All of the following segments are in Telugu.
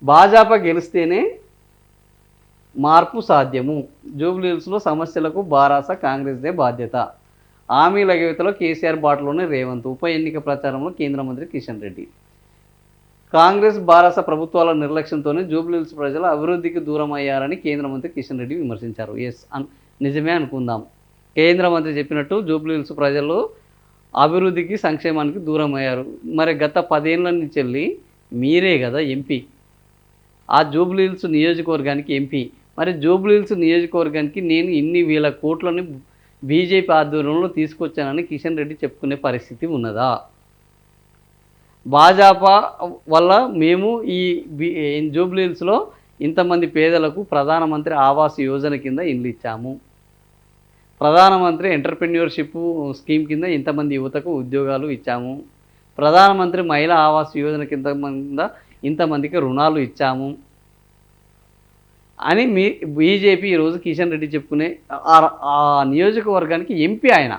భాజపా గెలిస్తేనే మార్పు సాధ్యము. జూబ్లీహిల్స్లో సమస్యలకు బారాస కాంగ్రెస్దే బాధ్యత. హామీల గవితలో కేసీఆర్ బాటలోనే రేవంత్. ఉప ఎన్నిక ప్రచారంలో కేంద్ర మంత్రి కిషన్ రెడ్డి. కాంగ్రెస్ బారాస ప్రభుత్వాల నిర్లక్ష్యంతోనే జూబ్లీహిల్స్ ప్రజలు అభివృద్ధికి దూరం అయ్యారని కేంద్ర మంత్రి కిషన్ రెడ్డి విమర్శించారు. నిజమే అనుకుందాం. కేంద్ర మంత్రి చెప్పినట్టు జూబ్లీహిల్స్ ప్రజలు అభివృద్ధికి సంక్షేమానికి దూరం అయ్యారు. మరి గత 10 ఏళ్ల నుంచి వెళ్ళి మీరే కదా ఎంపీ, ఆ జూబ్లీహిల్స్ నియోజకవర్గానికి ఎంపీ. మరి జూబ్లీహిల్స్ నియోజకవర్గానికి నేను ఇన్ని వేల కోట్లని బీజేపీ ఆధ్వర్యంలో తీసుకొచ్చానని కిషన్ రెడ్డి చెప్పుకునే పరిస్థితి ఉన్నదా? భాజపా వల్ల మేము ఈ జూబ్లీహిల్స్లో ఇంతమంది పేదలకు ప్రధానమంత్రి ఆవాస్ యోజన కింద ఇల్లు ఇచ్చాము, ప్రధానమంత్రి ఎంటర్‌ప్రెన్యూర్‌షిప్ స్కీమ్ కింద ఇంతమంది యువతకు ఉద్యోగాలు ఇచ్చాము, ప్రధానమంత్రి మహిళా ఆవాస్ యోజన కింద ఇంతమందికి రుణాలు ఇచ్చాము అని బీజేపీ ఈరోజు కిషన్ రెడ్డి చెప్పుకునే ఆ నియోజకవర్గానికి ఎంపీ ఆయన.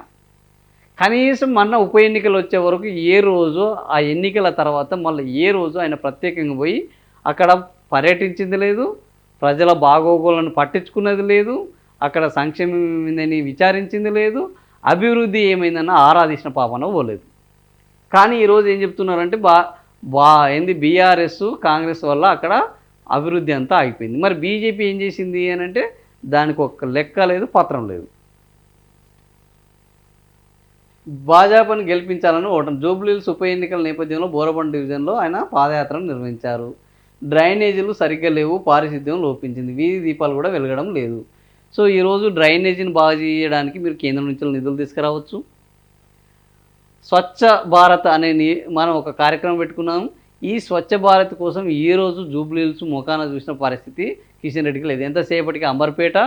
కనీసం మొన్న ఉప ఎన్నికలు వచ్చే వరకు ఏ రోజు, ఆ ఎన్నికల తర్వాత మళ్ళీ ఏ రోజు ఆయన ప్రత్యేకంగా పోయి అక్కడ పర్యటించింది లేదు, ప్రజల బాగోగులను పట్టించుకున్నది లేదు, అక్కడ సంక్షేమం ఏమైందని విచారించింది లేదు, అభివృద్ధి ఏమైందన్న ఆరాధించిన పాపన పోలేదు. కానీ ఈరోజు ఏం చెప్తున్నారంటే బీఆర్ఎస్ కాంగ్రెస్ వల్ల అక్కడ అభివృద్ధి అంతా ఆగిపోయింది. మరి బీజేపీ ఏం చేసింది అని అంటే దానికి ఒక లెక్క లేదు, పత్రం లేదు. భాజపాను గెలిపించాలని ఓటమి. జూబ్లీహిల్స్ ఉప ఎన్నికల నేపథ్యంలో బోరబండ డివిజన్లో ఆయన పాదయాత్రను నిర్వహించారు. డ్రైనేజీలు సరిగ్గా లేవు, పారిశుద్ధ్యం లోపించింది, వీధి దీపాలు కూడా వెలగడం లేదు. సో ఈరోజు డ్రైనేజీని బాగా చేయడానికి మీరు కేంద్రం నుంచి నిధులు తీసుకురావచ్చు. స్వచ్ఛ భారత్ అనే మనం ఒక కార్యక్రమం పెట్టుకున్నాము. ఈ స్వచ్ఛ భారత్ కోసం ఈరోజు జూబ్లీహిల్స్ ముఖాన చూసిన పరిస్థితి కిషన్ రెడ్డికి లేదు. ఎంతసేపటికి అంబర్పేట,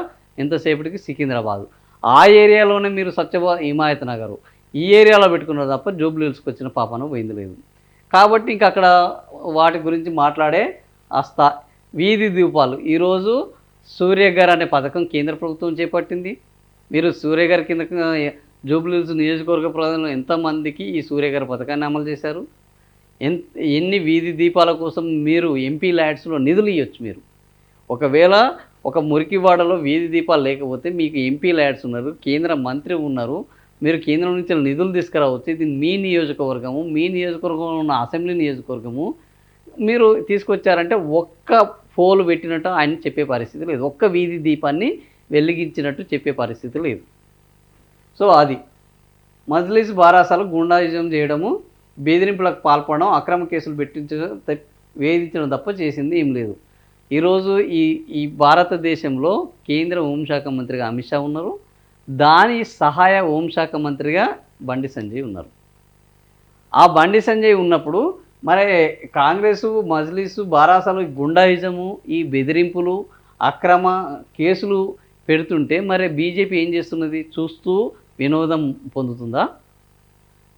ఎంతసేపటికి సికింద్రాబాదు, ఆ ఏరియాలోనే మీరు స్వచ్ఛ హిమాయత్ నగరు ఈ ఏరియాలో పెట్టుకున్నారు తప్ప జూబ్లీహిల్స్కి వచ్చిన పాపను పోయింది లేదు. కాబట్టి ఇంక అక్కడ వాటి గురించి మాట్లాడే వీధి దీపాలు ఈరోజు సూర్యఘర్ అనే పథకం కేంద్ర ప్రభుత్వం చేపట్టింది. మీరు సూర్యఘర్ కింద జూబ్లీహిల్స్ నియోజకవర్గ ప్రజలు ఎంతమందికి ఈ సూర్యఘర్ పథకాన్ని అమలు చేశారు? ఎన్ని వీధి దీపాల కోసం మీరు ఎంపీ ల్యాడ్స్లో నిధులు ఇవ్వచ్చు. మీరు ఒకవేళ ఒక మురికివాడలో వీధి దీపాలు లేకపోతే మీకు ఎంపీ ల్యాడ్స్ ఉన్నారు, కేంద్ర మంత్రి ఉన్నారు, మీరు కేంద్రం నుంచి నిధులు తీసుకురావచ్చు. ఇది మీ నియోజకవర్గము, మీ నియోజకవర్గంలో ఉన్న అసెంబ్లీ నియోజకవర్గము. మీరు తీసుకొచ్చారంటే ఒక్క పోలు పెట్టినట్టు ఆయన చెప్పే పరిస్థితి లేదు, ఒక్క వీధి దీపాన్ని వెలిగించినట్టు చెప్పే పరిస్థితి లేదు. సో అది మజ్లిస్ బారాసాలు గుండాయిజం చేయడము, బెదిరింపులకు పాల్పడడం, అక్రమ కేసులు పెట్టించడం, వేధించడం తప్ప చేసింది ఏం లేదు. ఈరోజు ఈ భారతదేశంలో కేంద్ర హోంశాఖ మంత్రిగా అమిత్ షా ఉన్నారు, దాని సహాయ హోంశాఖ మంత్రిగా బండి సంజయ్ ఉన్నారు. ఆ బండి సంజయ్ ఉన్నప్పుడు మరి కాంగ్రెసు, మజ్లిసు, బారాసాలు గుండాయిజము, ఈ బెదిరింపులు, అక్రమ కేసులు పెడుతుంటే మరి బీజేపీ ఏం చేస్తున్నది? చూస్తూ వినోదం పొందుతుందా?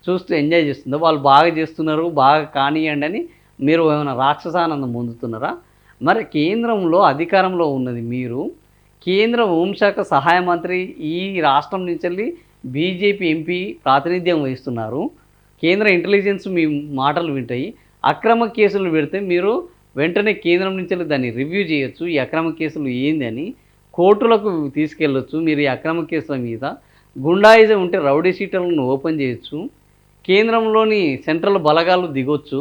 చూస్తూ ఎంజాయ్ చేస్తుందా? వాళ్ళు బాగా చేస్తున్నారు, బాగా కానియండి అని మీరు ఏమైనా రాక్షసానందం పొందుతున్నారా? మరి కేంద్రంలో అధికారంలో ఉన్నది మీరు, కేంద్ర హోంశాఖ సహాయ మంత్రి ఈ రాష్ట్రం నుంచి వెళ్ళి బీజేపీ ఎంపీ ప్రాతినిధ్యం వహిస్తున్నారు. కేంద్ర ఇంటెలిజెన్స్ మీ మాటలు వింటాయి. అక్రమ కేసులు పెడితే మీరు వెంటనే కేంద్రం నుంచి వెళ్ళి దాన్ని రివ్యూ చేయొచ్చు. ఈ అక్రమ కేసులు ఏంది అని కోర్టులకు తీసుకెళ్ళొచ్చు. మీరు ఈ అక్రమ కేసుల మీద గుండాయిజం ఉంటే రౌడీ షీటర్లను ఓపెన్ చేయొచ్చు. కేంద్రంలోని సెంట్రల్ బలగాలు దిగొచ్చు.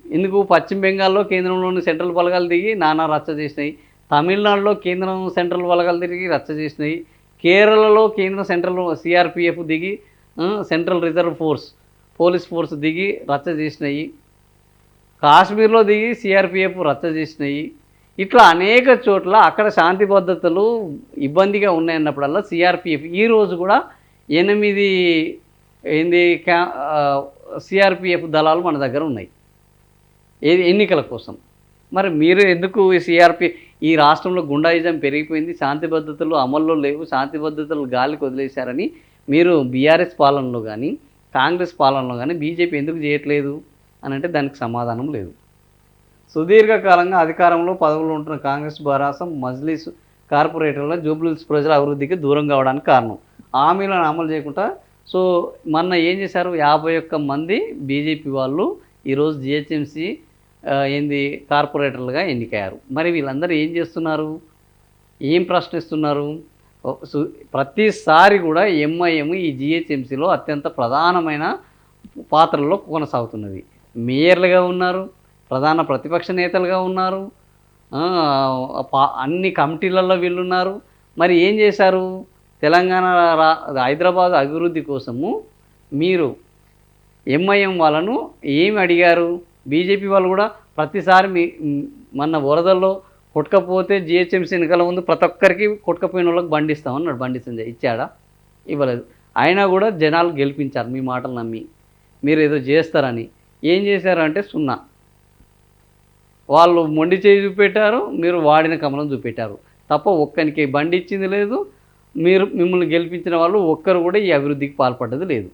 ఎందుకు? పశ్చిమ బెంగాల్లో కేంద్రంలోని సెంట్రల్ బలగాలు దిగి నానా రచ్చ చేసినాయి, తమిళనాడులో కేంద్రం సెంట్రల్ బలగాలు దిగి రచ్చ చేసినాయి, కేరళలో కేంద్ర సెంట్రల్ సిఆర్పిఎఫ్ దిగి central reserve force police force దిగి రచ్చ చేసినాయి, కాశ్మీర్లో దిగి సిఆర్పిఎఫ్ రచ్చ చేసినాయి. ఇట్లా అనేక చోట్ల అక్కడ శాంతి భద్రతలు ఇబ్బందిగా ఉన్నాయన్నప్పుడల్లా సిఆర్పిఎఫ్ ఈరోజు కూడా 8 సిఆర్పిఎఫ్ దళాలు మన దగ్గర ఉన్నాయి ఎన్నికల కోసం. మరి మీరు ఎందుకు ఈ రాష్ట్రంలో గుండాయిజం పెరిగిపోయింది, శాంతి భద్రతలు అమల్లో లేవు, శాంతి భద్రతలు గాలికి వదిలేశారని మీరు బీఆర్ఎస్ పాలనలో కానీ కాంగ్రెస్ పాలనలో కానీ బీజేపీ ఎందుకు చేయట్లేదు అని అంటే దానికి సమాధానం లేదు. సుదీర్ఘకాలంగా అధికారంలో పదవులు ఉంటున్న కాంగ్రెస్ బారాసం, మజ్లిస్ కార్పొరేటర్ల జూబ్లీహిల్స్ ప్రజల అభివృద్ధికి దూరం కావడానికి కారణం హామీలను అమలు చేయకుండా. సో మొన్న ఏం చేశారు? 51 మంది బీజేపీ వాళ్ళు ఈరోజు జిహెచ్ఎంసీ ఏంది కార్పొరేటర్లుగా ఎన్నికయ్యారు. మరి వీళ్ళందరూ ఏం చేస్తున్నారు? ఏం ప్రశ్నిస్తున్నారు? ప్రతిసారి కూడా ఎంఐఎం ఈ జీహెచ్ఎంసీలో అత్యంత ప్రధానమైన పాత్రలో కొనసాగుతున్నది. మేయర్లుగా ఉన్నారు, ప్రధాన ప్రతిపక్ష నేతలుగా ఉన్నారు, అన్ని కమిటీలలో వీళ్ళున్నారు. మరి ఏం చేశారు? తెలంగాణ హైదరాబాద్ అభివృద్ధి కోసము మీరు ఎంఐఎం వాళ్ళను ఏమి అడిగారు? బీజేపీ వాళ్ళు కూడా ప్రతిసారి మొన్న వరదల్లో కొట్టకపోతే జిహెచ్ఎంసీ ఎన్నికల ముందు ప్రతి ఒక్కరికి కొట్టకపోయిన వాళ్ళకి బండిస్తామన్నాడు. బండి సంజయ్ ఇచ్చాడా? ఇవ్వలేదు. అయినా కూడా జనాలు గెలిపించారు మీ మాటలు నమ్మి, మీరు ఏదో చేస్తారని. ఏం చేశారు అంటే సున్నా. వాళ్ళు మొండి చేయి చూపెట్టారు, మీరు వాడిన కమలం చూపెట్టారు తప్ప ఒక్కరికి బండి ఇచ్చింది లేదు. మిమ్మల్ని గెలిపించిన వాళ్ళు ఒక్కరు కూడా ఈ అభివృద్ధికి పాల్పడ్డది లేదు.